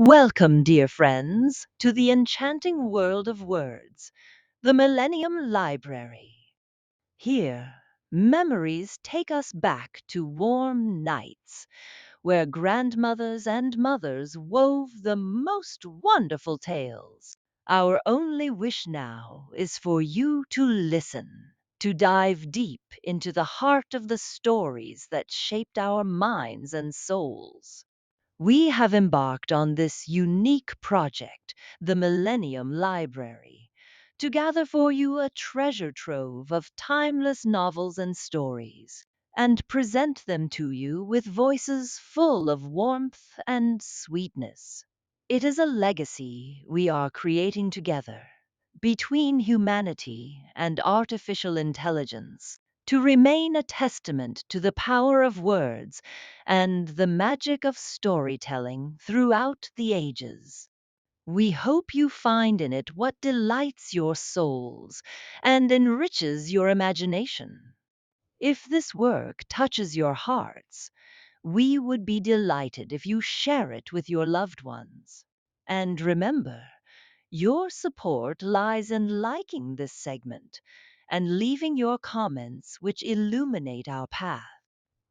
Welcome, dear friends, to the enchanting world of words, the Millennium Library. Here, memories take us back to warm nights where grandmothers and mothers wove the most wonderful tales. Our only wish now is for you to listen, to dive deep into the heart of the stories that shaped our minds and souls. We have embarked on this unique project, the Millennium Library, to gather for you a treasure trove of timeless novels and stories, and present them to you with voices full of warmth and sweetness. It is a legacy we are creating together between humanity and artificial intelligence to remain a testament to the power of words and the magic of storytelling throughout the ages. We hope you find in it what delights your souls and enriches your imagination. If this work touches your hearts, we would be delighted if you share it with your loved ones. And remember, your support lies in liking this segment and leaving your comments which illuminate our path.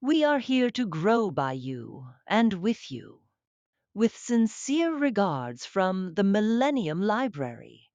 We are here to grow by you and with you. With sincere regards from the Millennium Library.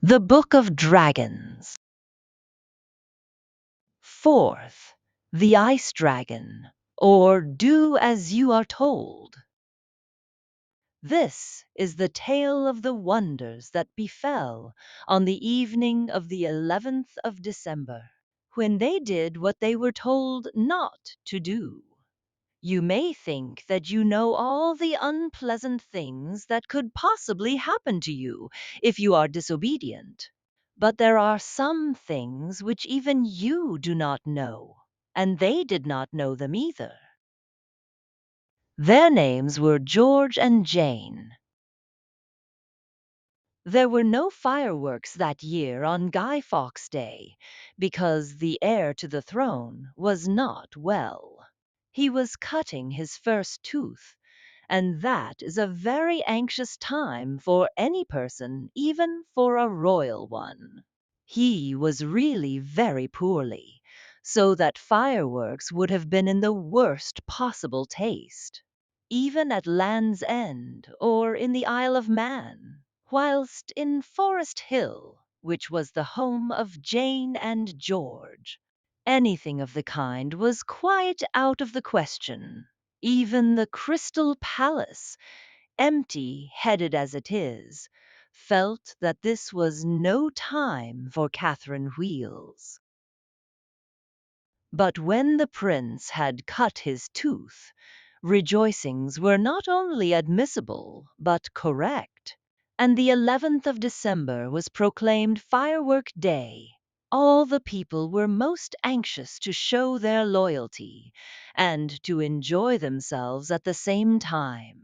The Book of Dragons. Fourth, the Ice Dragon, or Do as You Are Told. This is the tale of the wonders that befell on the evening of the 11th of December, when they did what they were told not to do. You may think that you know all the unpleasant things that could possibly happen to you if you are disobedient. But there are some things which even you do not know, and they did not know them either. Their names were George and Jane. There were no fireworks that year on Guy Fawkes Day, because the heir to the throne was not well. He was cutting his first tooth, and that is a very anxious time for any person, even for a royal one. He was really very poorly, so that fireworks would have been in the worst possible taste, even at Land's End or in the Isle of Man, whilst in Forest Hill, which was the home of Jane and George, anything of the kind was quite out of the question. Even the Crystal Palace, empty headed as it is, felt that this was no time for Catherine Wheels. But when the prince had cut his tooth, rejoicings were not only admissible but correct, and the 11th of December was proclaimed Firework Day. All the people were most anxious to show their loyalty and to enjoy themselves at the same time.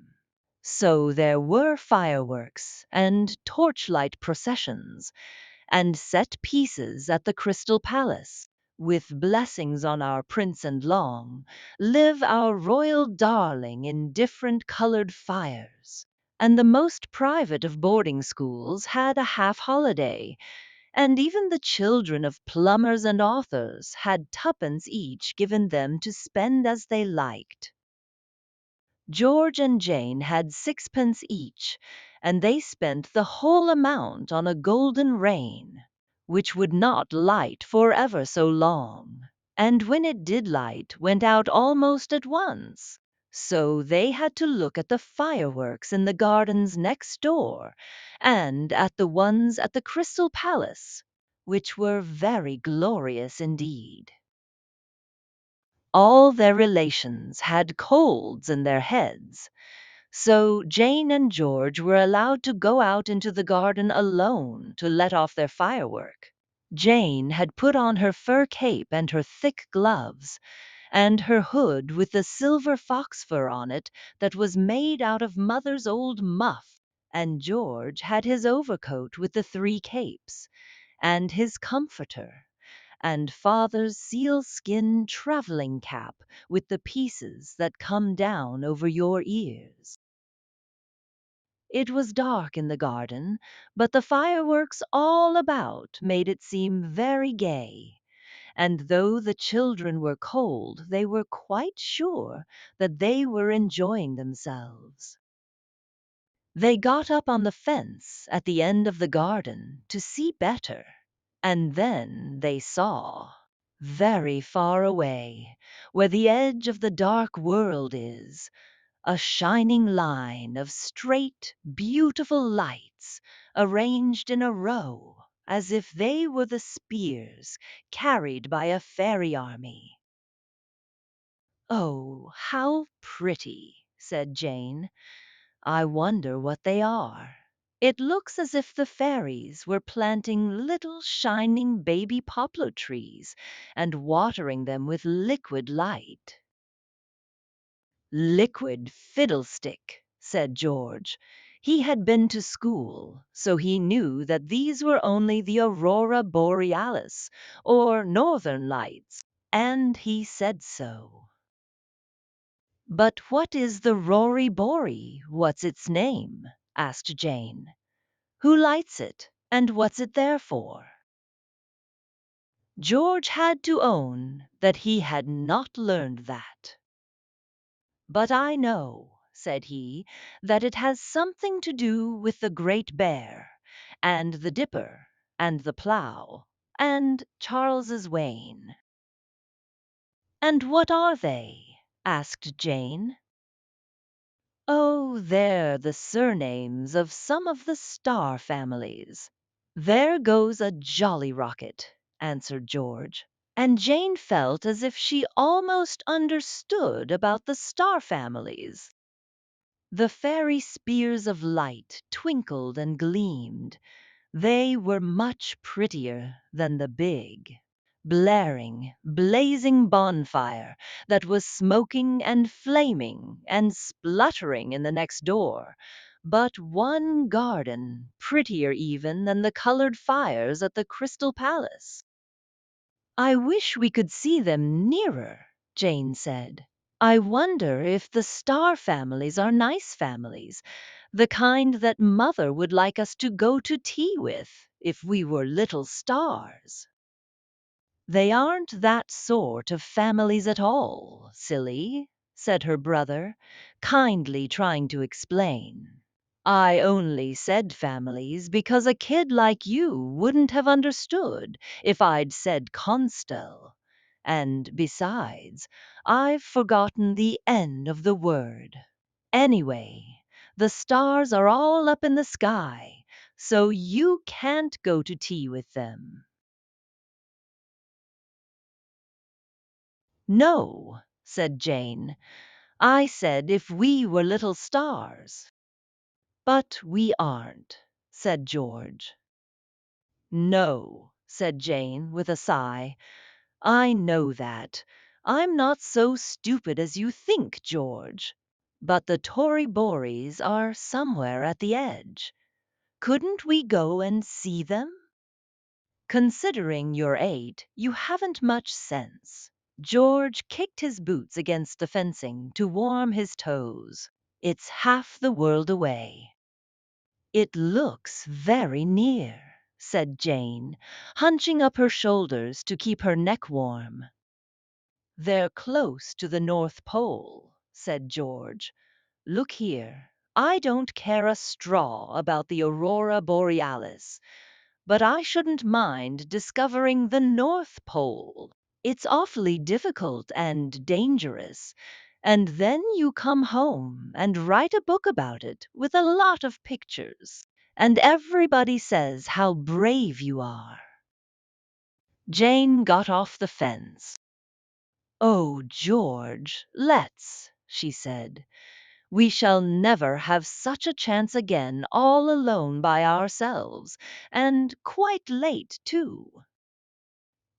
So there were fireworks and torchlight processions and set pieces at the Crystal Palace, with blessings on our prince and long live our royal darling in different colored fires. And the most private of boarding schools had a half holiday, and even the children of plumbers and authors had tuppence each given them to spend as they liked. George and Jane had sixpence each, and they spent the whole amount on a golden rain, which would not light for ever so long, and when it did light went out almost at once. So they had to look at the fireworks in the gardens next door, and at the ones at the Crystal Palace, which were very glorious indeed. All their relations had colds in their heads, so Jane and George were allowed to go out into the garden alone to let off their firework. Jane had put on her fur cape and her thick gloves, and her hood with the silver fox fur on it that was made out of mother's old muff, and George had his overcoat with the three capes, and his comforter, and father's sealskin traveling cap with the pieces that come down over your ears. It was dark in the garden, but the fireworks all about made it seem very gay, and though the children were cold, they were quite sure that they were enjoying themselves. They got up on the fence at the end of the garden to see better, and then they saw, very far away, where the edge of the dark world is, a shining line of straight, beautiful lights arranged in a row, as if they were the spears carried by a fairy army. "Oh, how pretty!" said Jane. "I wonder what they are. It looks as if the fairies were planting little shining baby poplar trees and watering them with liquid light." "Liquid fiddlestick!" said George. He had been to school, so he knew that these were only the aurora borealis, or northern lights, and he said so. "But what is the Rory Bory? What's its name?" asked Jane. "Who lights it, and what's it there for?" George had to own that he had not learned that. "But I know," said he, "that it has something to do with the Great Bear, and the Dipper, and the Plough, and Charles's Wain. And what are they? Asked Jane. Oh, they're the surnames of some of the star families. There goes a jolly rocket, answered George, and Jane felt as if she almost understood about the star families. The fairy spears of light twinkled and gleamed. They were much prettier than the big, blaring, blazing bonfire that was smoking and flaming and spluttering in the next door, but one garden prettier even than the colored fires at the Crystal Palace. I wish we could see them nearer, Jane said. I wonder if the star families are nice families, the kind that Mother would like us to go to tea with if we were little stars. They aren't that sort of families at all, silly, said her brother, kindly trying to explain. I only said families because a kid like you wouldn't have understood if I'd said constel. And besides, I've forgotten the end of the word. Anyway, the stars are all up in the sky, so you can't go to tea with them. No, said Jane. I said if we were little stars. But we aren't, said George. No, said Jane with a sigh. I know that. I'm not so stupid as you think, George. But the Tory Bories are somewhere at the edge. Couldn't we go and see them? Considering you're 8, you haven't much sense. George kicked his boots against the fencing to warm his toes. It's half the world away. It looks very near, said Jane, hunching up her shoulders to keep her neck warm. They're close to the North Pole, said George. Look here. I don't care a straw about the aurora borealis, but I shouldn't mind discovering the North Pole. It's awfully difficult and dangerous. And then you come home and write a book about it with a lot of pictures. And everybody says how brave you are. Jane got off the fence. Oh, George, let's, she said. We shall never have such a chance again all alone by ourselves, and quite late, too.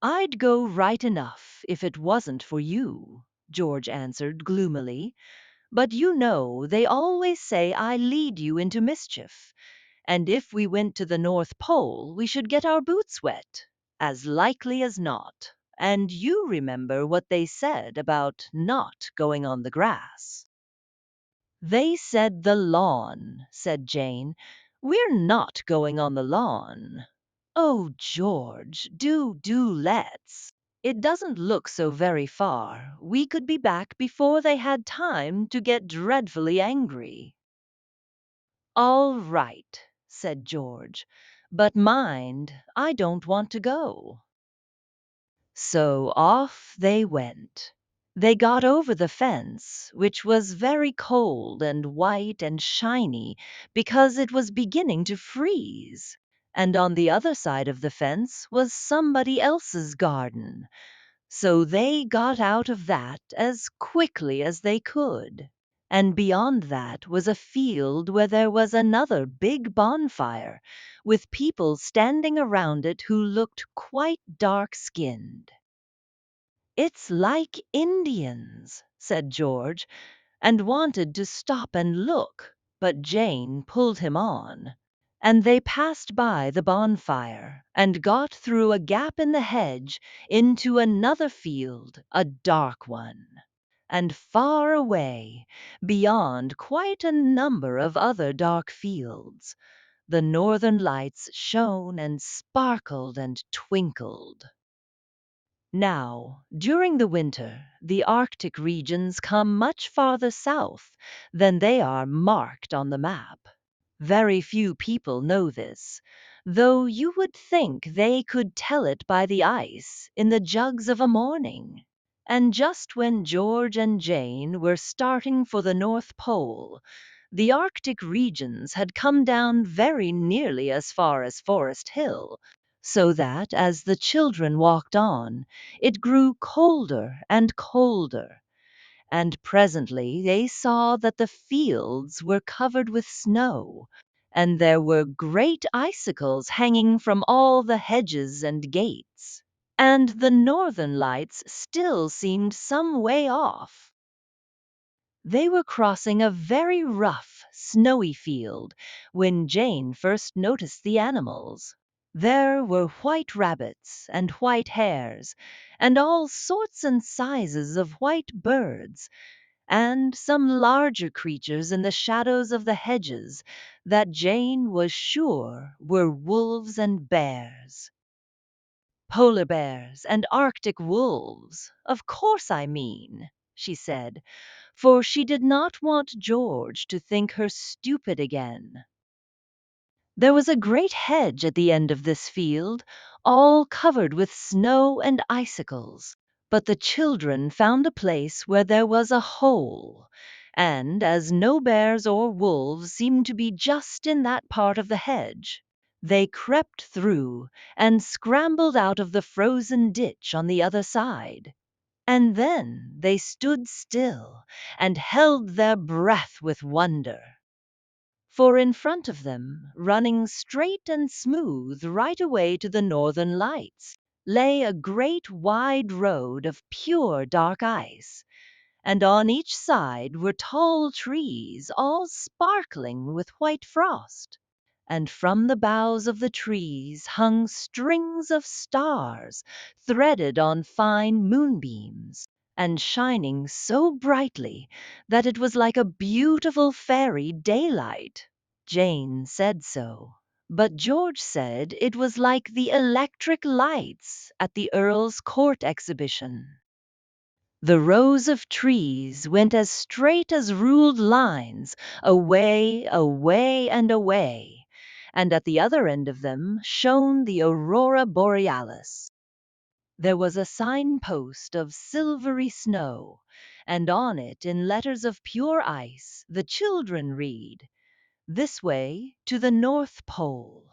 I'd go right enough if it wasn't for you, George answered gloomily. But you know they always say I lead you into mischief, and if we went to the North Pole we should get our boots wet, as likely as not. And you remember what they said about not going on the grass. They said the lawn, said Jane. We're not going on the lawn. Oh, George, do let's. It doesn't look so very far. We could be back before they had time to get dreadfully angry. All right, said George, but mind, I don't want to go. So off they went. They got over the fence, which was very cold and white and shiny because it was beginning to freeze. And on the other side of the fence was somebody else's garden. So they got out of that as quickly as they could. And beyond that was a field where there was another big bonfire, with people standing around it who looked quite dark-skinned. It's like Indians, said George, and wanted to stop and look, but Jane pulled him on. And they passed by the bonfire and got through a gap in the hedge into another field, a dark one. And far away, beyond quite a number of other dark fields, the northern lights shone and sparkled and twinkled. Now, during the winter, the Arctic regions come much farther south than they are marked on the map. Very few people know this, though you would think they could tell it by the ice in the jugs of a morning. And just when George and Jane were starting for the North Pole, the Arctic regions had come down very nearly as far as Forest Hill, so that as the children walked on, it grew colder and colder, and presently they saw that the fields were covered with snow, and there were great icicles hanging from all the hedges and gates, and the northern lights still seemed some way off. They were crossing a very rough, snowy field when Jane first noticed the animals. There were white rabbits and white hares, and all sorts and sizes of white birds, and some larger creatures in the shadows of the hedges that Jane was sure were wolves and bears. Polar bears and Arctic wolves, of course I mean, she said, for she did not want George to think her stupid again. There was a great hedge at the end of this field, all covered with snow and icicles. But the children found a place where there was a hole, and as no bears or wolves seemed to be just in that part of the hedge, they crept through and scrambled out of the frozen ditch on the other side. And then they stood still and held their breath with wonder. For in front of them, running straight and smooth right away to the northern lights, lay a great wide road of pure dark ice, and on each side were tall trees all sparkling with white frost, and from the boughs of the trees hung strings of stars threaded on fine moonbeams, and shining so brightly that it was like a beautiful fairy daylight. Jane said so, but George said it was like the electric lights at the Earl's Court exhibition. The rows of trees went as straight as ruled lines, away, away, and away, and at the other end of them shone the aurora borealis. There was a signpost of silvery snow, and on it, in letters of pure ice, the children read, "This way to the North Pole."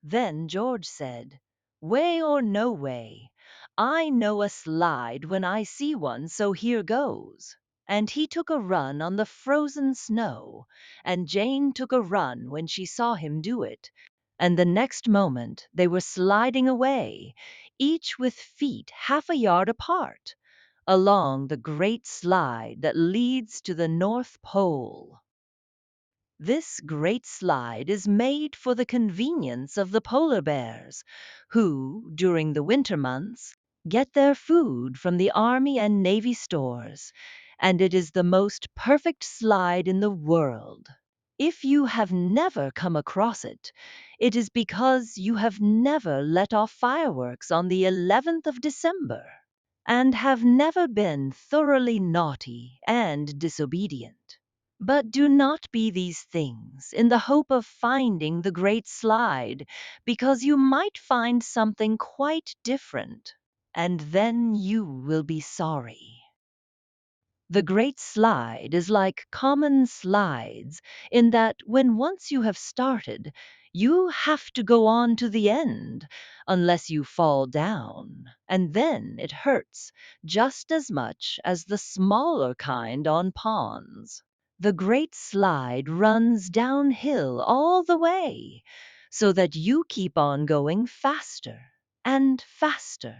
Then George said, "Way or no way, I know a slide when I see one, so here goes." And he took a run on the frozen snow, and Jane took a run when she saw him do it, and the next moment they were sliding away, each with feet half a yard apart, along the great slide that leads to the North Pole. This great slide is made for the convenience of the polar bears, who, during the winter months, get their food from the Army and Navy stores, and it is the most perfect slide in the world. If you have never come across it, it is because you have never let off fireworks on the 11th of December, and have never been thoroughly naughty and disobedient. But do not be these things in the hope of finding the great slide, because you might find something quite different, and then you will be sorry. The great slide is like common slides in that when once you have started, you have to go on to the end unless you fall down, and then it hurts just as much as the smaller kind on ponds. The great slide runs downhill all the way, so that you keep on going faster and faster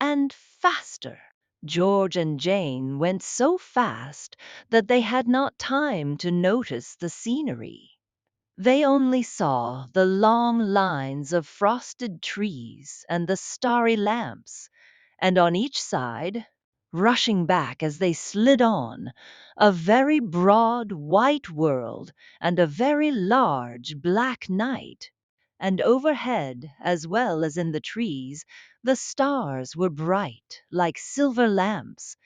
and faster. George and Jane went so fast that they had not time to notice the scenery. They only saw the long lines of frosted trees and the starry lamps, and on each side, rushing back as they slid on, a very broad white world and a very large black night. And overhead, as well as in the trees, the stars were bright like silver lamps,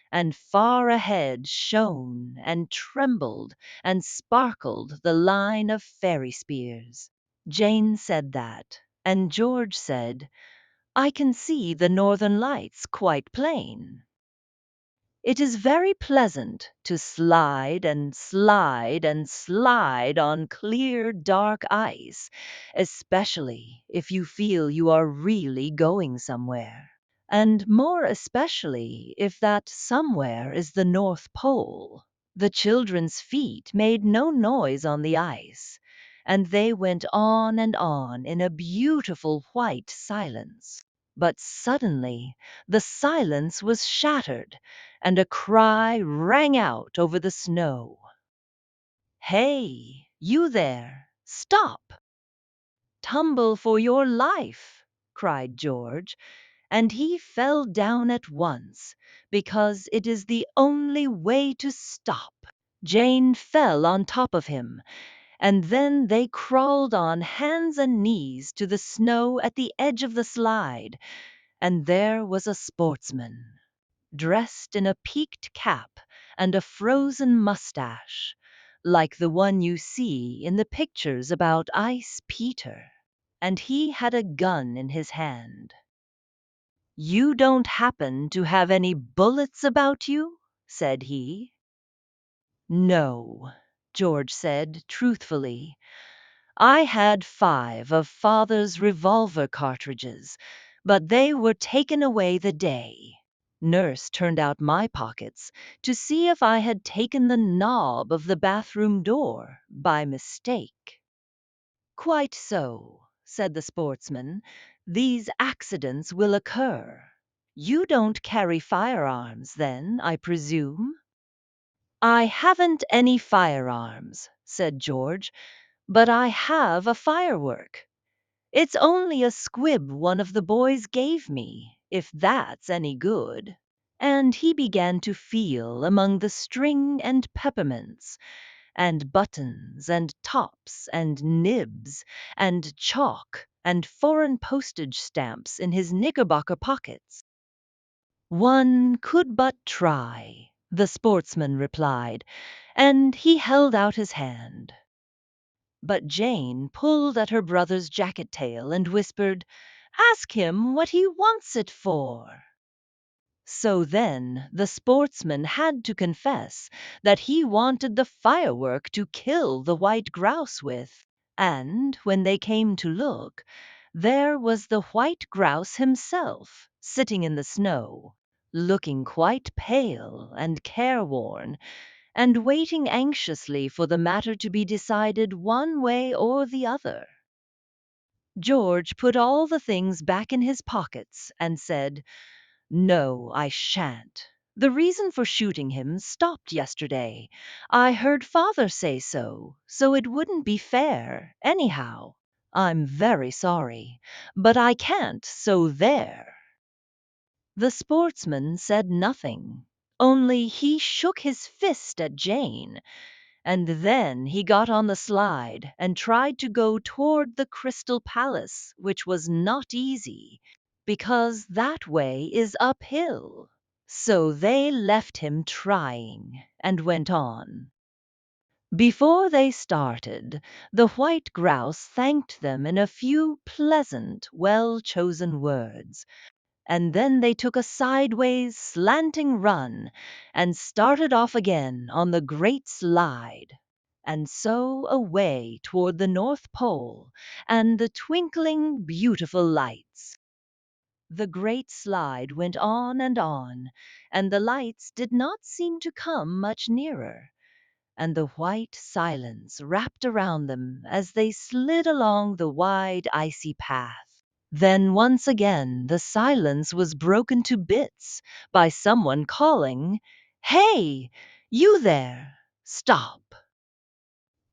and far ahead shone and trembled and sparkled the line of fairy spears. Jane said that, and George said, I can see the northern lights quite plain. It is very pleasant to slide and slide and slide on clear, dark ice, especially if you feel you are really going somewhere. And more especially if that somewhere is the North Pole. The children's feet made no noise on the ice, and they went on and on in a beautiful white silence. But suddenly the silence was shattered, and a cry rang out over the snow. Hey, you there! Stop! Tumble for your life! Cried George, and he fell down at once, because it is the only way to stop. Jane fell on top of him, and then they crawled on hands and knees to the snow at the edge of the slide, and there was a sportsman, dressed in a peaked cap and a frozen mustache, like the one you see in the pictures about Ice Peter, and he had a gun in his hand. You don't happen to have any bullets about you? Said he. No, George said truthfully. I had 5 of father's revolver cartridges, but they were taken away the day Nurse turned out my pockets to see if I had taken the knob of the bathroom door by mistake. Quite so, said the sportsman. These accidents will occur. You don't carry firearms, then, I presume? I haven't any firearms, said George, but I have a firework. It's only a squib one of the boys gave me, if that's any good. And he began to feel among the string and peppermints, and buttons and tops and nibs and chalk and foreign postage stamps in his knickerbocker pockets. One could but try, the sportsman replied, and he held out his hand. But Jane pulled at her brother's jacket tail and whispered, Ask him what he wants it for. So then the sportsman had to confess that he wanted the firework to kill the white grouse with, and when they came to look, there was the white grouse himself, sitting in the snow, looking quite pale and careworn, and waiting anxiously for the matter to be decided one way or the other. George put all the things back in his pockets and said, No, I shan't. The reason for shooting him stopped yesterday. I heard father say so, so it wouldn't be fair, anyhow. I'm very sorry, but I can't, so there. The sportsman said nothing, only he shook his fist at Jane, and then he got on the slide and tried to go toward the Crystal Palace, which was not easy, because that way is uphill. So they left him trying and went on. Before they started, the white grouse thanked them in a few pleasant, well-chosen words, and then they took a sideways, slanting run and started off again on the great slide, and so away toward the North Pole and the twinkling, beautiful lights. The great slide went on, and the lights did not seem to come much nearer, and the white silence wrapped around them as they slid along the wide icy path. Then once again the silence was broken to bits by someone calling, Hey, you there! Stop!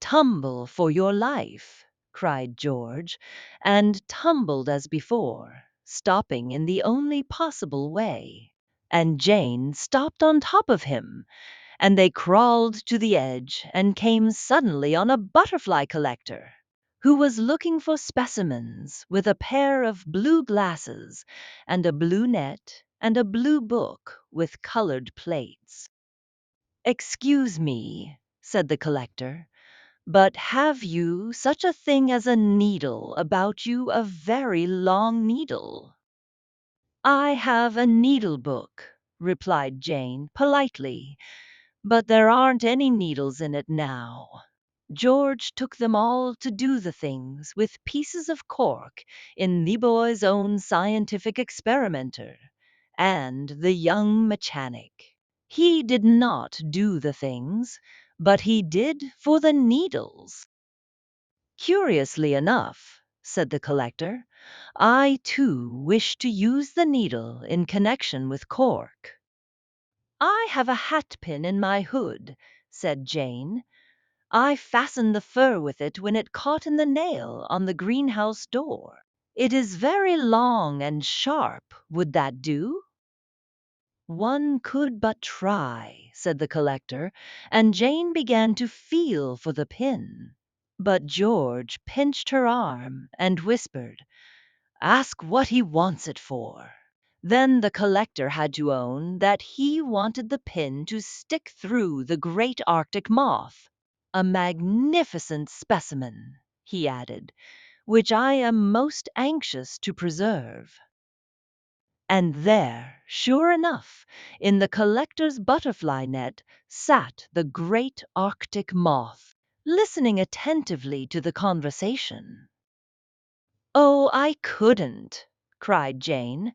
Tumble for your life! Cried George, and tumbled as before, stopping in the only possible way. And Jane stopped on top of him, and they crawled to the edge and came suddenly on a butterfly collector, who was looking for specimens with a pair of blue glasses and a blue net and a blue book with colored plates. Excuse me, said the collector, But have you such a thing as a needle about you, a very long needle?" "I have a needle book," replied Jane politely, "but there aren't any needles in it now. George took them all to do the things with pieces of cork in the boy's own scientific experimenter and the young mechanic. He did not do the things, but he did for the needles." "Curiously enough," said the collector, "I too wish to use the needle in connection with cork." "I have a hat pin in my hood," said Jane. "I fastened the fur with it when it caught in the nail on the greenhouse door. It is very long and sharp. Would that do?" "One could but try," said the collector, and Jane began to feel for the pin. But George pinched her arm and whispered, "Ask what he wants it for." Then the collector had to own that he wanted the pin to stick through the great Arctic moth. "A magnificent specimen," he added, "which I am most anxious to preserve." And there, sure enough, in the collector's butterfly net sat the great Arctic moth, listening attentively to the conversation. "Oh, I couldn't!" cried Jane,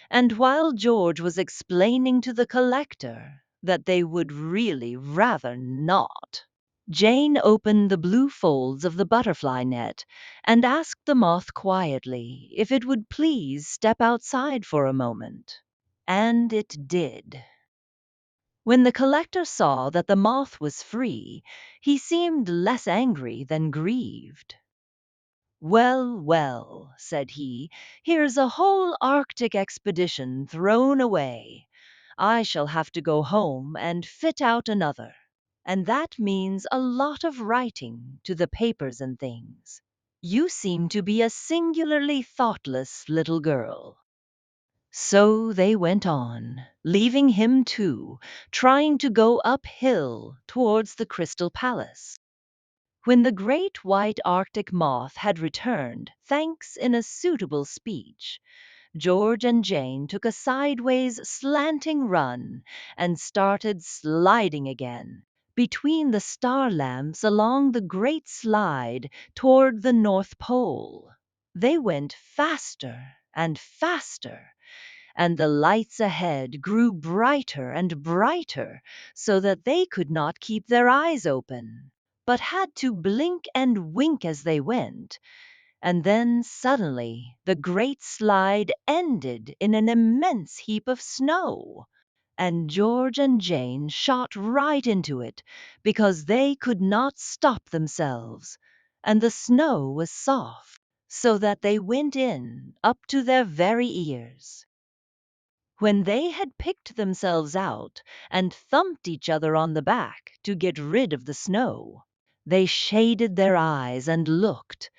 and while George was explaining to the collector that they would really rather not, Jane opened the blue folds of the butterfly net and asked the moth quietly if it would please step outside for a moment. And it did. When the collector saw that the moth was free, he seemed less angry than grieved. "Well, well," said he, "here's a whole Arctic expedition thrown away. I shall have to go home and fit out another, and that means a lot of writing to the papers and things. You seem to be a singularly thoughtless little girl." So they went on, leaving him too, trying to go uphill towards the Crystal Palace. When the great white Arctic moth had returned, thanks in a suitable speech, George and Jane took a sideways slanting run and started sliding again between the star lamps along the great slide toward the North Pole. They went faster and faster, and the lights ahead grew brighter and brighter so that they could not keep their eyes open, but had to blink and wink as they went. And then suddenly the great slide ended in an immense heap of snow, and George and Jane shot right into it because they could not stop themselves, and the snow was soft, so that they went in up to their very ears. When they had picked themselves out and thumped each other on the back to get rid of the snow, they shaded their eyes and looked,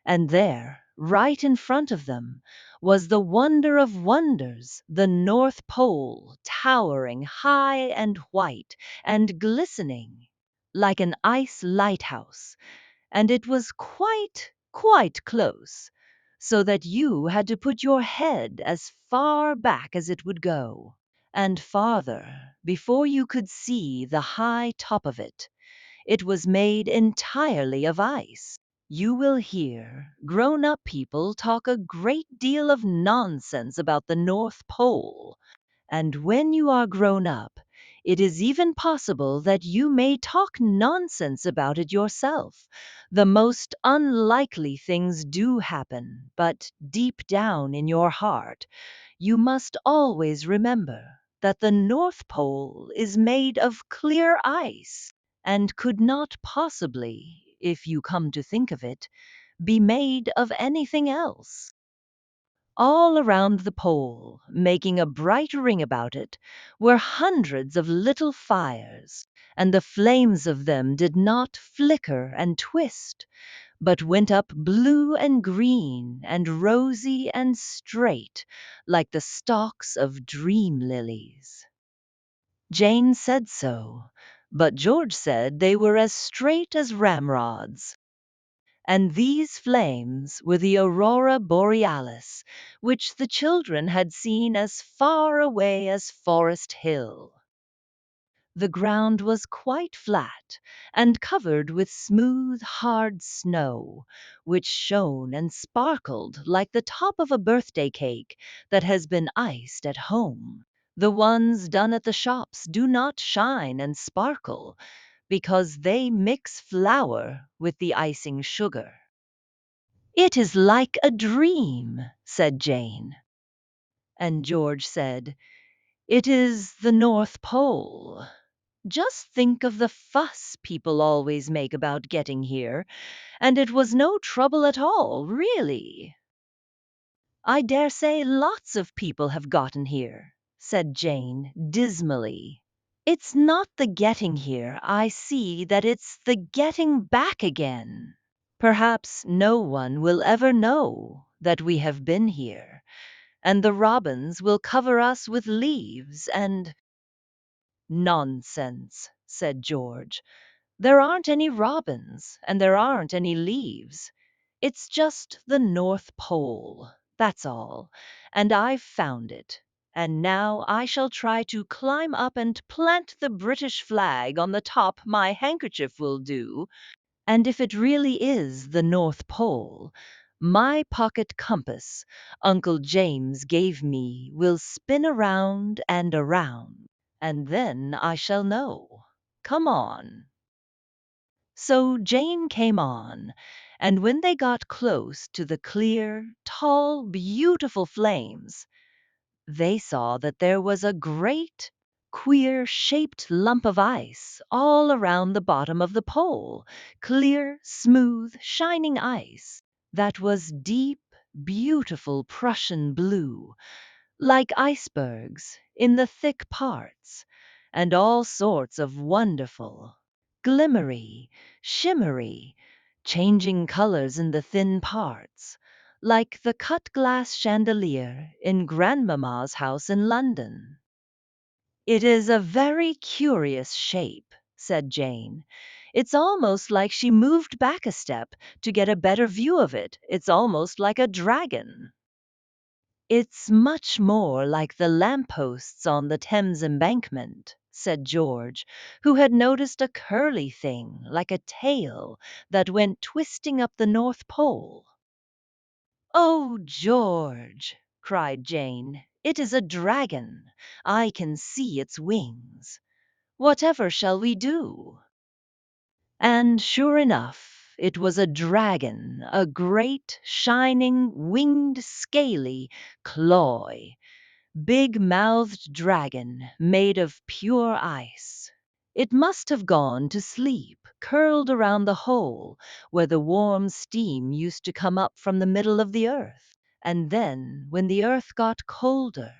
and there, right in front of them, was the wonder of wonders, the North Pole, towering high and white and glistening like an ice lighthouse, and it was quite close, so that you had to put your head as far back as it would go, and farther, before you could see the high top of it. It was made entirely of ice. You will hear grown-up people talk a great deal of nonsense about the North Pole, and when you are grown up, it is even possible that you may talk nonsense about it yourself. The most unlikely things do happen, but deep down in your heart, you must always remember that the North Pole is made of clear ice and could not possibly, if you come to think of it, be made of anything else. All around the pole, making a bright ring about it, were hundreds of little fires, and the flames of them did not flicker and twist, but went up blue and green and rosy and straight, like the stalks of dream lilies. Jane said so, but George said they were as straight as ramrods. And these flames were the aurora borealis, which the children had seen as far away as Forest Hill. The ground was quite flat and covered with smooth, hard snow, which shone and sparkled like the top of a birthday cake that has been iced at home. The ones done at the shops do not shine and sparkle because they mix flour with the icing sugar. "It is like a dream," said Jane. And George said, "It is the North Pole. Just think of the fuss people always make about getting here, and it was no trouble at all, really." "I dare say lots of people have gotten here," said Jane dismally. "It's not the getting here, I see that it's the getting back again. Perhaps no one will ever know that we have been here, and the robins will cover us with leaves and—" "Nonsense," said George. "There aren't any robins, and there aren't any leaves. It's just the North Pole, that's all, and I've found it. And now I shall try to climb up and plant the British flag on the top my handkerchief will do, and if it really is the North Pole, my pocket compass Uncle James gave me will spin around and around, and then I shall know. Come on." So Jane came on, and when they got close to the clear, tall, beautiful flames, they saw that there was a great, queer shaped lump of ice all around the bottom of the pole, clear, smooth, shining ice that was deep, beautiful Prussian blue, like icebergs in the thick parts, and all sorts of wonderful, glimmery, shimmery, changing colors in the thin parts, like the cut glass chandelier in Grandmamma's house in London. "It is a very curious shape," said Jane. "It's almost like she moved back a step to get a better view of it. It's almost like a dragon." "It's much more like the lampposts on the Thames Embankment," said George, who had noticed a curly thing like a tail that went twisting up the North Pole. "Oh, George!" cried Jane. "It is a dragon. I can see its wings. Whatever shall we do?" And sure enough, it was a dragon, a great, shining, winged, scaly, clawy, big-mouthed dragon made of pure ice. It must have gone to sleep, curled around the hole where the warm steam used to come up from the middle of the earth. And then, when the earth got colder,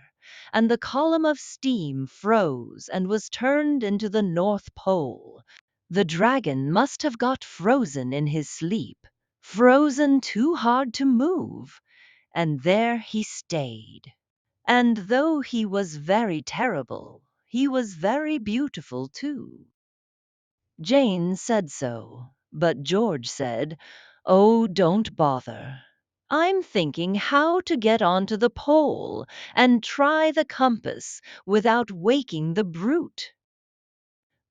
and the column of steam froze and was turned into the North Pole, the dragon must have got frozen in his sleep, frozen too hard to move, and there he stayed. And though he was very terrible, he was very beautiful too. Jane said so, but George said, "Oh, don't bother. I'm thinking how to get onto the pole and try the compass without waking the brute."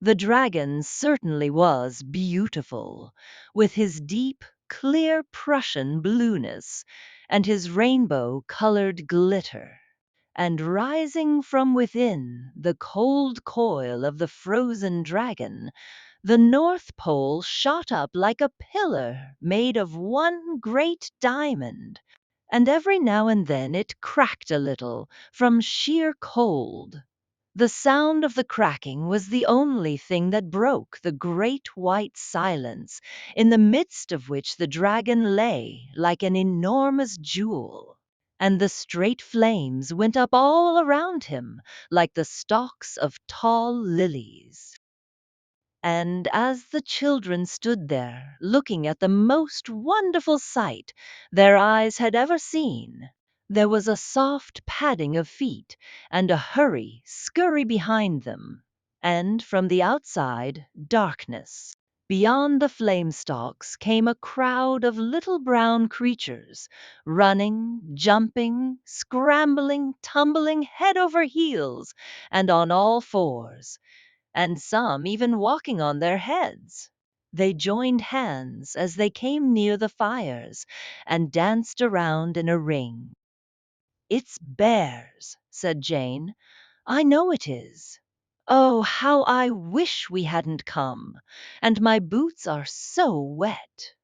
The dragon certainly was beautiful, with his deep, clear Prussian blueness and his rainbow-colored glitter. And rising from within the cold coil of the frozen dragon, the North Pole shot up like a pillar made of one great diamond, and every now and then it cracked a little from sheer cold. The sound of the cracking was the only thing that broke the great white silence in the midst of which the dragon lay like an enormous jewel, and the straight flames went up all around him like the stalks of tall lilies. And as the children stood there, looking at the most wonderful sight their eyes had ever seen, there was a soft padding of feet and a hurry, scurry behind them. and from the outside, darkness. Beyond the flame stalks came a crowd of little brown creatures, running, jumping, scrambling, tumbling head over heels and on all fours, and some even walking on their heads. They joined hands as they came near the fires and danced around in a ring. "It's bears," said Jane. "I know it is. Oh, how I wish we hadn't come, and my boots are so wet."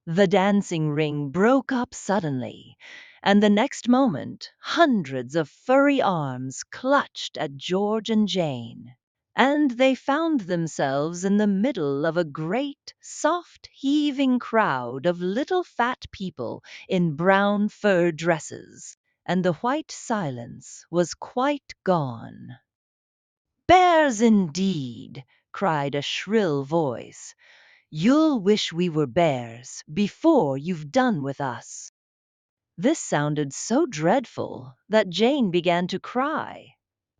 The dancing ring broke up suddenly, and the next moment hundreds of furry arms clutched at George and Jane, and they found themselves in the middle of a great, soft, heaving crowd of little fat people in brown fur dresses, and the white silence was quite gone. "Bears indeed!" cried a shrill voice. "You'll wish we were bears before you've done with us." This sounded so dreadful that Jane began to cry.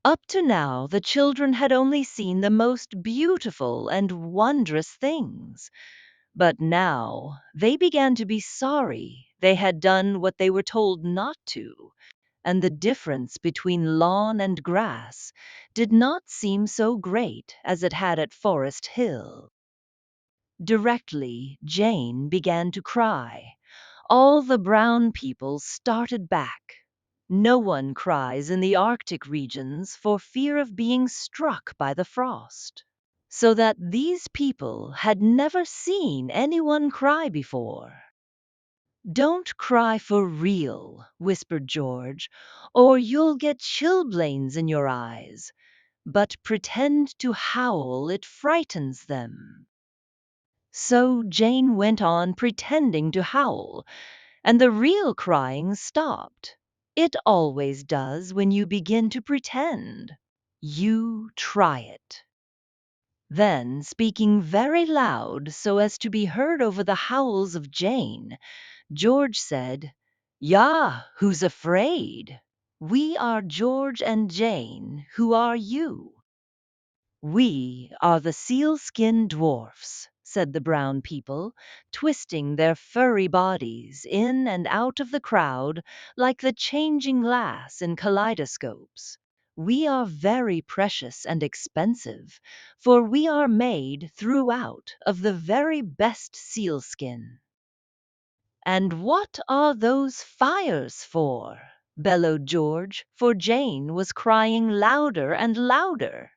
Up to now, the children had only seen the most beautiful and wondrous things, but now they began to be sorry they had done what they were told not to, and the difference between lawn and grass did not seem so great as it had at Forest Hill. Directly Jane began to cry, all the brown people started back. No one cries in the Arctic regions for fear of being struck by the frost. So that these people had never seen anyone cry before. "Don't cry for real," whispered George, "or you'll get chilblains in your eyes. But pretend to howl, it frightens them." So Jane went on pretending to howl, and the real crying stopped. It always does when you begin to pretend. You try it. Then, speaking very loud so as to be heard over the howls of Jane, George said, "Yah, who's afraid? We are George and Jane. Who are you?" "We are the sealskin dwarfs," said the brown people, twisting their furry bodies in and out of the crowd like the changing glass in kaleidoscopes. "We are very precious and expensive, for we are made throughout of the very best sealskin." "And what are those fires for?" bellowed George, for Jane was crying louder and louder.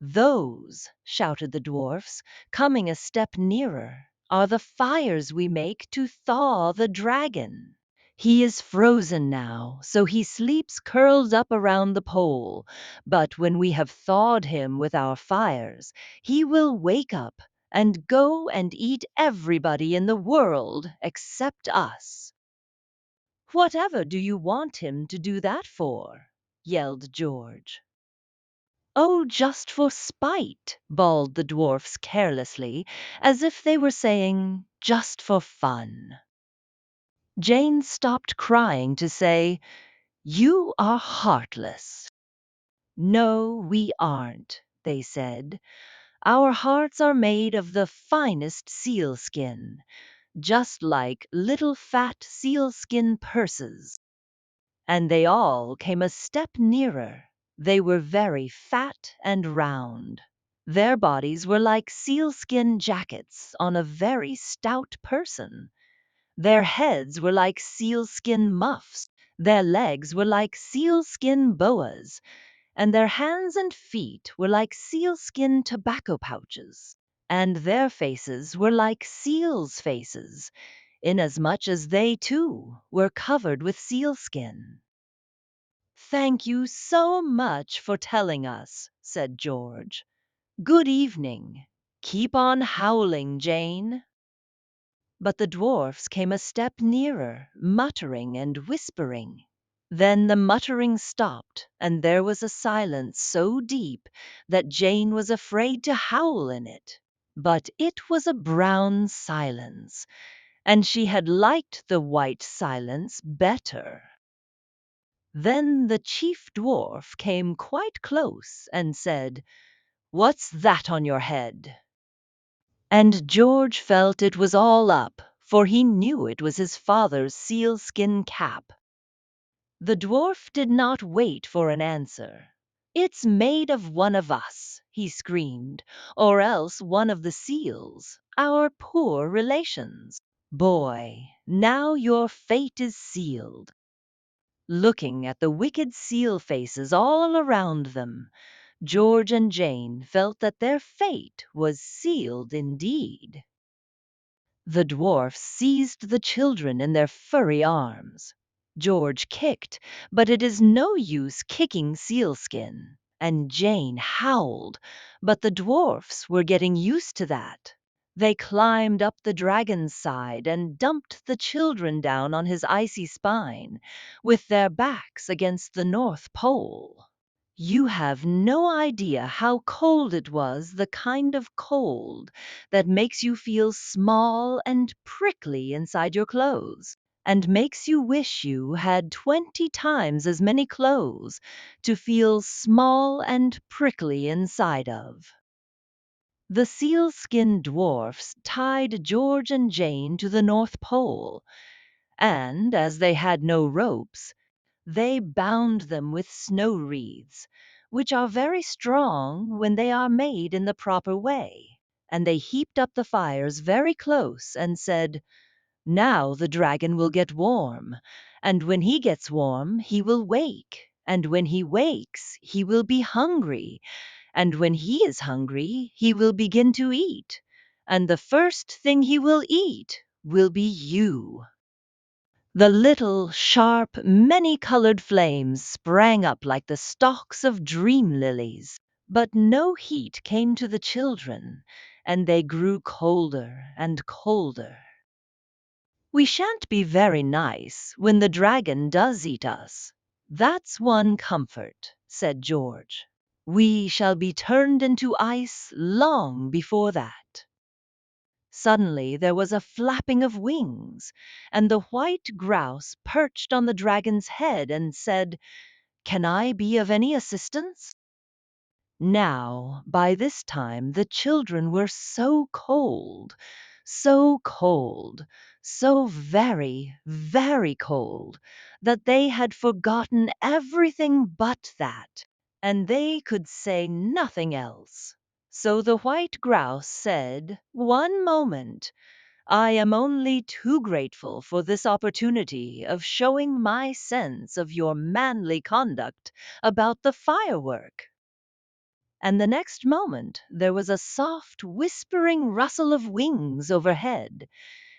"Those," shouted the dwarfs, coming a step nearer, "are the fires we make to thaw the dragon. He is frozen now, so he sleeps curled up around the pole, but when we have thawed him with our fires, he will wake up and go and eat everybody in the world except us." "Whatever do you want him to do that for?" yelled George. "Oh, just for spite," bawled the dwarfs carelessly, as if they were saying, "just for fun." Jane stopped crying to say, "You are heartless." "No, we aren't," they said. "Our hearts are made of the finest sealskin, just like little fat sealskin purses." And they all came a step nearer. They were very fat and round. Their bodies were like sealskin jackets on a very stout person. Their heads were like sealskin muffs. Their legs were like sealskin boas, and their hands and feet were like sealskin tobacco pouches. And their faces were like seals' faces, inasmuch as they too were covered with sealskin. "Thank you so much for telling us," said George. "Good evening. Keep on howling, Jane." But the dwarfs came a step nearer, muttering and whispering. Then the muttering stopped, and there was a silence so deep that Jane was afraid to howl in it. But it was a brown silence, and she had liked the white silence better. Then the chief dwarf came quite close and said, "What's that on your head?" And George felt it was all up, for he knew it was his father's sealskin cap. The dwarf did not wait for an answer. "It's made of one of us," he screamed, "or else one of the seals, our poor relations. Boy, now your fate is sealed." Looking at the wicked seal faces all around them, George and Jane felt that their fate was sealed indeed. The dwarfs seized the children in their furry arms. George kicked, but it is no use kicking sealskin, and Jane howled, but the dwarfs were getting used to that. They climbed up the dragon's side and dumped the children down on his icy spine, with their backs against the North Pole. You have no idea how cold it was, the kind of cold that makes you feel small and prickly inside your clothes, and makes you wish you had 20 times as many clothes to feel small and prickly inside of. The sealskin dwarfs tied George and Jane to the North Pole, and as they had no ropes, they bound them with snow wreaths, which are very strong when they are made in the proper way. And they heaped up the fires very close and said, "Now the dragon will get warm, and when he gets warm he will wake, and when he wakes he will be hungry, and when he is hungry he will begin to eat, and the first thing he will eat will be you." The little, sharp, many-colored flames sprang up like the stalks of dream lilies, but no heat came to the children, and they grew colder and colder. "We shan't be very nice when the dragon does eat us. That's one comfort," said George. "We shall be turned into ice long before that." Suddenly there was a flapping of wings, and the white grouse perched on the dragon's head and said, "Can I be of any assistance?" Now, by this time, the children were so cold, so cold, so very, very cold, that they had forgotten everything but that, and they could say nothing else. So the white grouse said, "One moment. I am only too grateful for this opportunity of showing my sense of your manly conduct about the firework." And the next moment there was a soft, whispering rustle of wings overhead,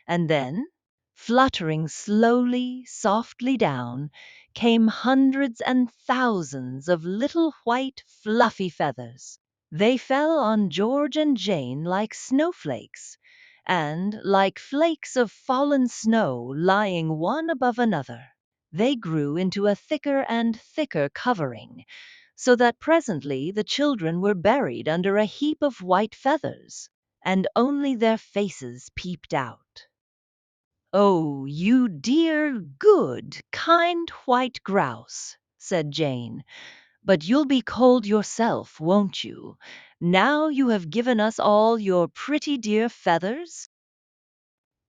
and then, fluttering slowly, softly down, came hundreds and thousands of little white, fluffy feathers. They fell on George and Jane like snowflakes, and, like flakes of fallen snow lying one above another, they grew into a thicker and thicker covering, so that presently the children were buried under a heap of white feathers, and only their faces peeped out. "Oh, you dear, good, kind white grouse," said Jane, "but you'll be cold yourself, won't you, now you have given us all your pretty dear feathers?"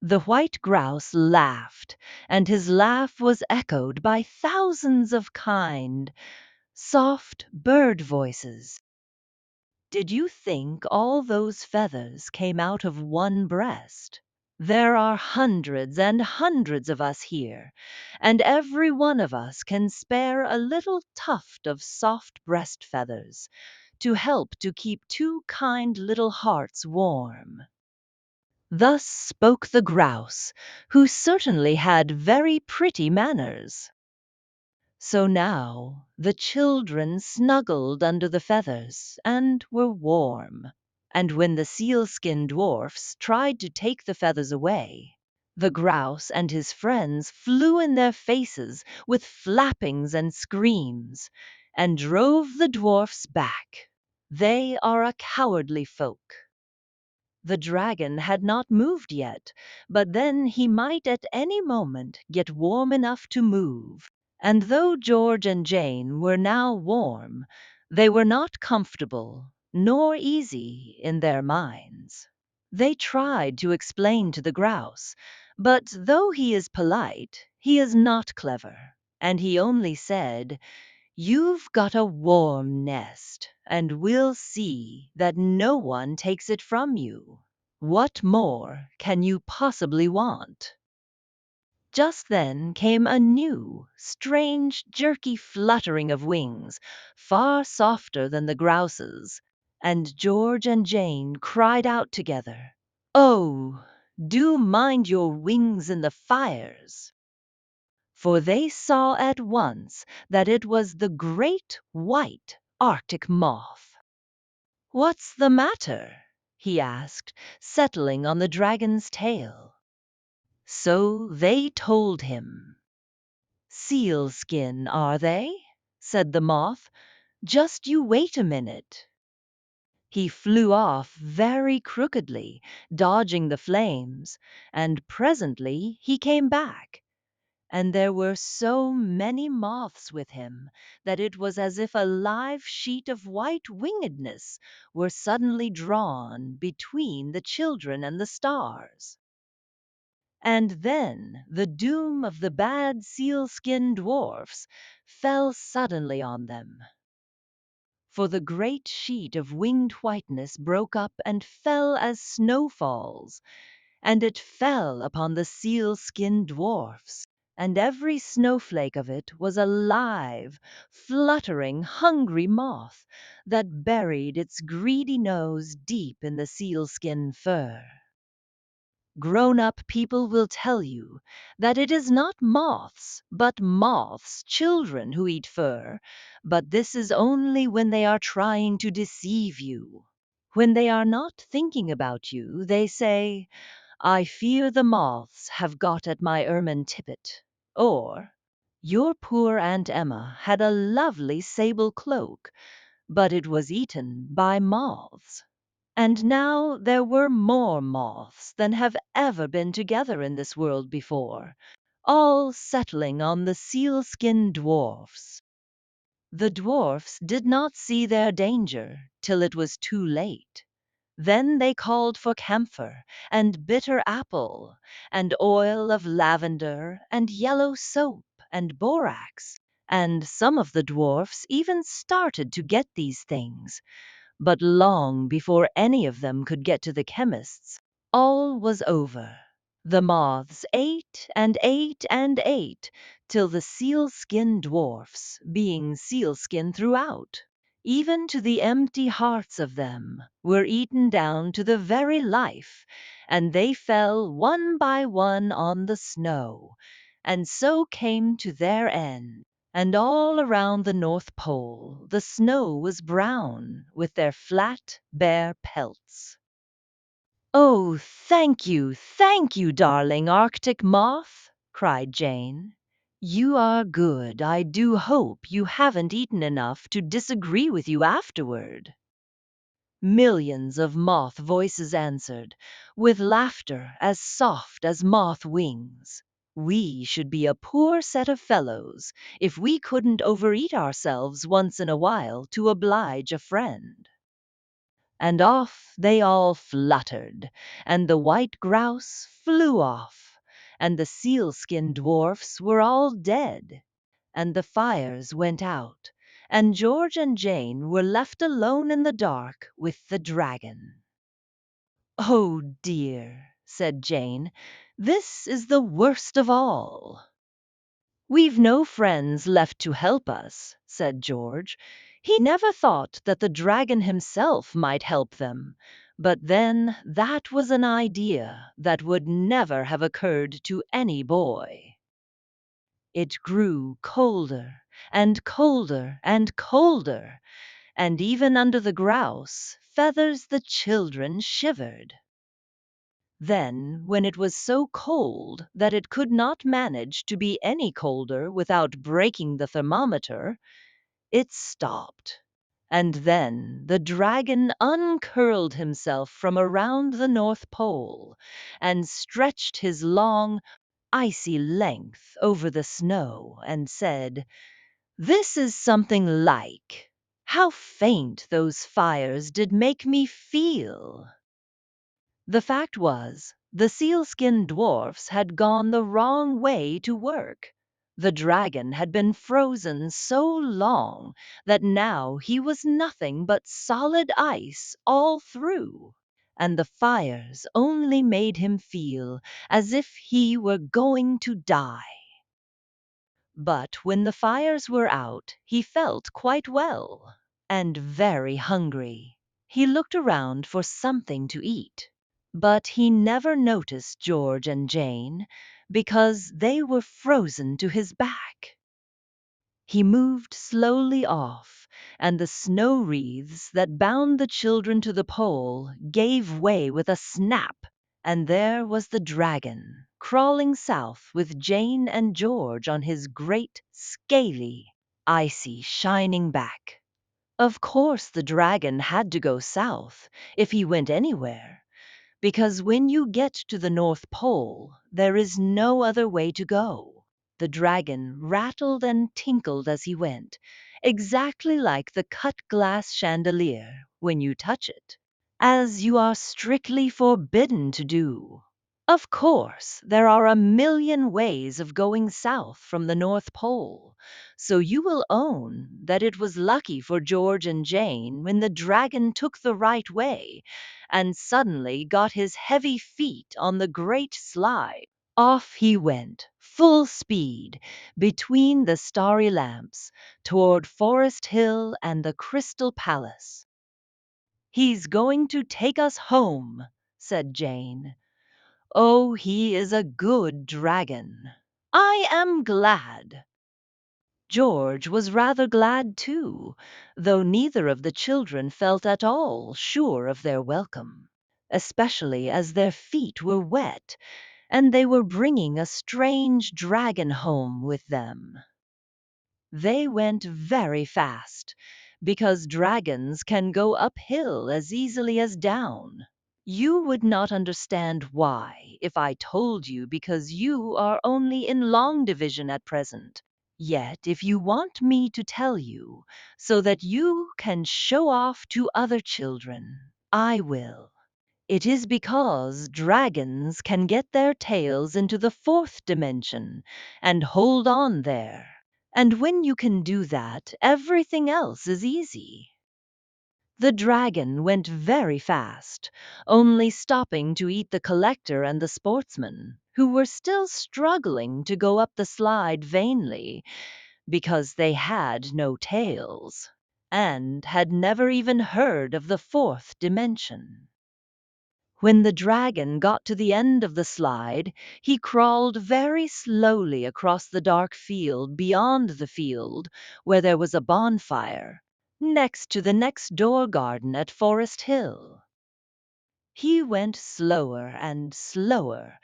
The white grouse laughed, and his laugh was echoed by thousands of kind, soft bird voices. "Did you think all those feathers came out of one breast? There are hundreds and hundreds of us here, and every one of us can spare a little tuft of soft breast feathers to help to keep two kind little hearts warm." Thus spoke the grouse, who certainly had very pretty manners. So now the children snuggled under the feathers and were warm. And when the sealskin dwarfs tried to take the feathers away, the grouse and his friends flew in their faces with flappings and screams, and drove the dwarfs back. They are a cowardly folk. The dragon had not moved yet, but then he might at any moment get warm enough to move, And though George and Jane were now warm, they were not comfortable nor easy in their minds. They tried to explain to the grouse, but though he is polite, he is not clever, and he only said, "You've got a warm nest, and we'll see that no one takes it from you. What more can you possibly want?" Just then came a new, strange, jerky fluttering of wings, far softer than the grouse's, and George and Jane cried out together, "Oh, do mind your wings in the fires!" For they saw at once that it was the great white Arctic moth. "What's the matter?" he asked, settling on the dragon's tail. So they told him. "Sealskin, are they?" said the moth. "Just you wait a minute." He flew off very crookedly, dodging the flames, and presently he came back, and there were so many moths with him that it was as if a live sheet of white wingedness were suddenly drawn between the children and the stars. And then the doom of the bad sealskin dwarfs fell suddenly on them. For the great sheet of winged whiteness broke up and fell as snowfalls, and it fell upon the sealskin dwarfs, and every snowflake of it was a live, fluttering, hungry moth that buried its greedy nose deep in the sealskin fur. Grown-up people will tell you that it is not moths, but moths' children who eat fur, but this is only when they are trying to deceive you. When they are not thinking about you, they say, "I fear the moths have got at my ermine tippet," or "Your poor Aunt Emma had a lovely sable cloak, but it was eaten by moths." And now there were more moths than have ever been together in this world before, all settling on the sealskin dwarfs. The dwarfs did not see their danger till it was too late. Then they called for camphor, and bitter apple, and oil of lavender, and yellow soap, and borax, and some of the dwarfs even started to get these things, but long before any of them could get to the chemist's, all was over. The moths ate and ate and ate, till the sealskin dwarfs, being sealskin throughout, even to the empty hearts of them, were eaten down to the very life, and they fell one by one on the snow, and so came to their end. And all around the North Pole the snow was brown with their flat, bare pelts. "Oh, thank you, darling Arctic moth!" cried Jane. "You are good. I do hope you haven't eaten enough to disagree with you afterward." Millions of moth voices answered, with laughter as soft as moth wings. "We should be a poor set of fellows if we couldn't overeat ourselves once in a while to oblige a friend." And off they all fluttered, and the white grouse flew off, and the sealskin dwarfs were all dead, and the fires went out, and George and Jane were left alone in the dark with the dragon. "Oh dear," said Jane, "this is the worst of all." "We've no friends left to help us," said George. He never thought that the dragon himself might help them, but then that was an idea that would never have occurred to any boy. It grew colder and colder and colder, and even under the grouse feathers the children shivered. Then, when it was so cold that it could not manage to be any colder without breaking the thermometer, it stopped. And then the dragon uncurled himself from around the North Pole and stretched his long, icy length over the snow and said, "This is something like. How faint those fires did make me feel!" The fact was, the sealskin dwarfs had gone the wrong way to work. The dragon had been frozen so long that now he was nothing but solid ice all through, and the fires only made him feel as if he were going to die. But when the fires were out, he felt quite well and very hungry. He looked around for something to eat, but he never noticed George and Jane because they were frozen to his back. He moved slowly off, and the snow wreaths that bound the children to the pole gave way with a snap, and there was the dragon, crawling south with Jane and George on his great, scaly, icy, shining back. Of course, the dragon had to go south if he went anywhere, because when you get to the North Pole, there is no other way to go. The dragon rattled and tinkled as he went, exactly like the cut glass chandelier when you touch it, as you are strictly forbidden to do. Of course, there are a million ways of going south from the North Pole, so you will own that it was lucky for George and Jane when the dragon took the right way and suddenly got his heavy feet on the great slide. Off he went, full speed, between the starry lamps, toward Forest Hill and the Crystal Palace. "He's going to take us home," said Jane. "Oh, he is a good dragon. I am glad." George was rather glad too, though neither of the children felt at all sure of their welcome, especially as their feet were wet and they were bringing a strange dragon home with them. They went very fast, because dragons can go uphill as easily as down. You would not understand why if I told you, because you are only in long division at present. Yet if you want me to tell you, so that you can show off to other children, I will. It is because dragons can get their tails into the fourth dimension and hold on there. And when you can do that, everything else is easy. The dragon went very fast, only stopping to eat the collector and the sportsman, who were still struggling to go up the slide vainly because they had no tails and had never even heard of the fourth dimension. When the dragon got to the end of the slide, he crawled very slowly across the dark field beyond the field where there was a bonfire, next to the next door garden at Forest Hill. He went slower and slower,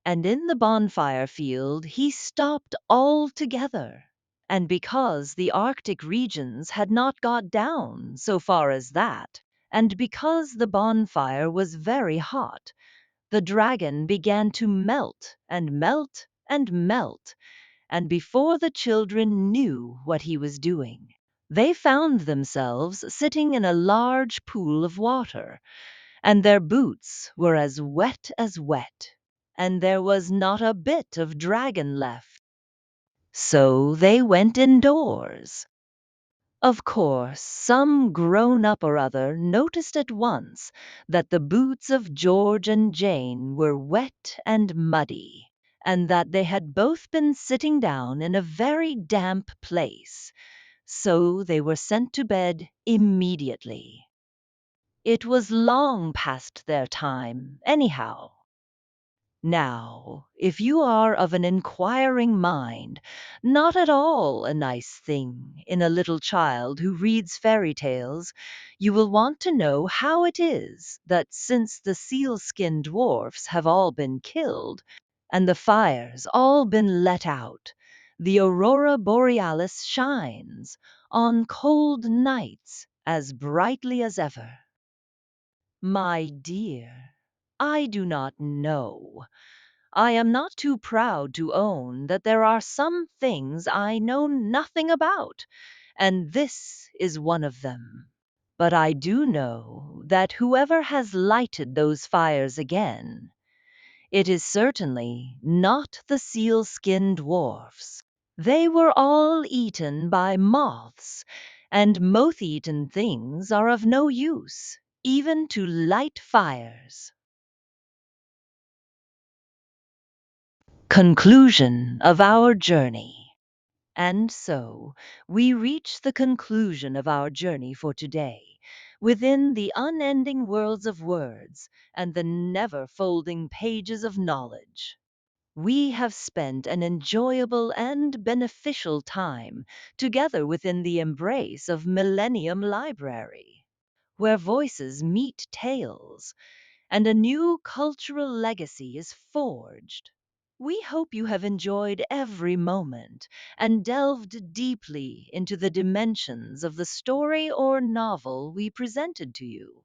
and in the bonfire field he stopped altogether. And because the Arctic regions had not got down so far as that, and because the bonfire was very hot, the dragon began to melt and melt and melt, and before the children knew what he was doing, they found themselves sitting in a large pool of water, and their boots were as wet, and there was not a bit of dragon left. So they went indoors. Of course, some grown-up or other noticed at once that the boots of George and Jane were wet and muddy, and that they had both been sitting down in a very damp place, so they were sent to bed immediately. It was long past their time, anyhow. Now, if you are of an inquiring mind, not at all a nice thing in a little child who reads fairy tales, you will want to know how it is that since the sealskin dwarfs have all been killed, and the fires all been let out, the aurora borealis shines on cold nights as brightly as ever. My dear, I do not know. I am not too proud to own that there are some things I know nothing about, and this is one of them. But I do know that whoever has lighted those fires again, it is certainly not the sealskin dwarfs. They were all eaten by moths, and moth eaten things are of no use, even to light fires. Conclusion of our journey. And so, we reach the conclusion of our journey for today, within the unending worlds of words and the never folding pages of knowledge. We have spent an enjoyable and beneficial time together within the embrace of Millennium Library, where voices meet tales and a new cultural legacy is forged. We hope you have enjoyed every moment and delved deeply into the dimensions of the story or novel we presented to you.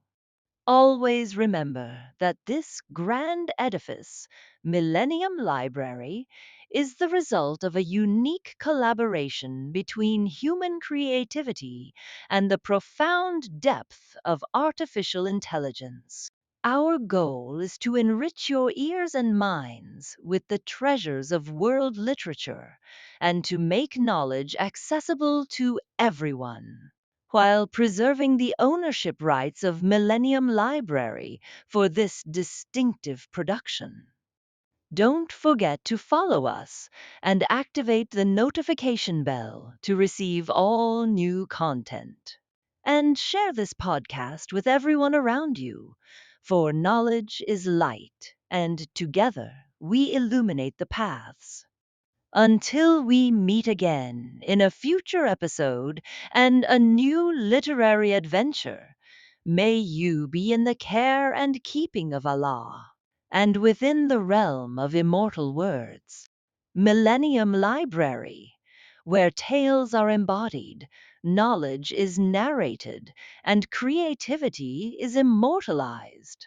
Always remember that this grand edifice, Millennium Library, is the result of a unique collaboration between human creativity and the profound depth of artificial intelligence. Our goal is to enrich your ears and minds with the treasures of world literature and to make knowledge accessible to everyone, while preserving the ownership rights of Millennium Library for this distinctive production. Don't forget to follow us and activate the notification bell to receive all new content. And share this podcast with everyone around you, for knowledge is light, and together we illuminate the paths. Until we meet again in a future episode and a new literary adventure, may you be in the care and keeping of Allah, and within the realm of immortal words. Millennium Library, where tales are embodied, knowledge is narrated, and creativity is immortalized.